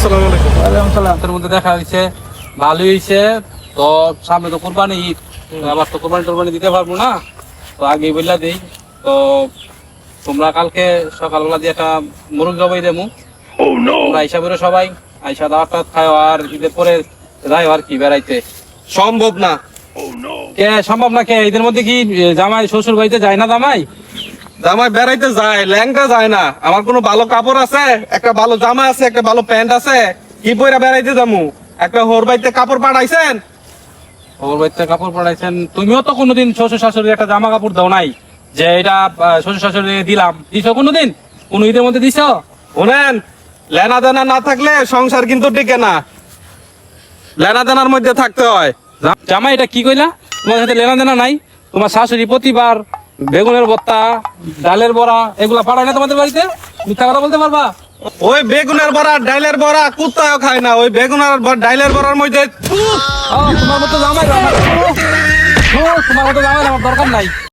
আসসালামু আলাইকুম। ওয়ালাইকুম সালাম। তোর মধ্যে দেখা হয়েছে, ভালোই হয়েছে। তো সামনে তো কোরবানি ঈদ, আবার তো কোরবানি দিতে পারবো না, তো আগে বললা দিই। তো তোমরা কালকে সকালবেলা দিয়ে একটা মুরগ জবাই দেবো, তোমরা আইসা বেরো সবাই, আইসা দাওয়াত টাওয়াত খাও, আর ঈদের পরে যাই আর কি বেড়াইতে। সম্ভব না। কে সম্ভব না? কে ঈদের মধ্যে কি জামাই শ্বশুর বাড়িতে যায় না? জামাই জামাই বেড়াইতে যায়, ল্যাংটা যায় না। আমার কোনো ভালো কাপড় আছে, একটা ভালো জামা আছে, একটা ভালো প্যান্ট আছে, কি পইরা বেড়াইতে যামু? একটা হোর বাড়িতে কাপড় পাঠাইছেন? ওর বাড়িতে কাপড় পরাইছেন? তুমিও তো কোনোদিন শ্বশুর শাশুড়ি একটা জামা কাপড় দাও নাই, যে এটা শ্বশুর শাশুড়ি দিলাম, দিছো কোনোদিন? কোন ঈদের মধ্যে দিছো? শোনেন, লেনা দেনা না থাকলে সংসার কিন্তু টিকে না, লেনা দেনার মধ্যে থাকতে হয়। জামাই এটা কি কইলা? তোমার সাথে লেনা দেনা নাই? তোমার শাশুড়ি প্রতিবার বেগুনের ভর্তা, ডালের বড়া এগুলা পাঠায় না তোমাদের বাড়িতে? মিথ্যা কথা বলতে পারবা? ওই বেগুনের বড়া, ডাইলের বড়া কুত্তাও খায় না। ওই বেগুনের ডাইলের বড়ার মধ্যে তোমার মতো জামাই আমার দরকার নাই।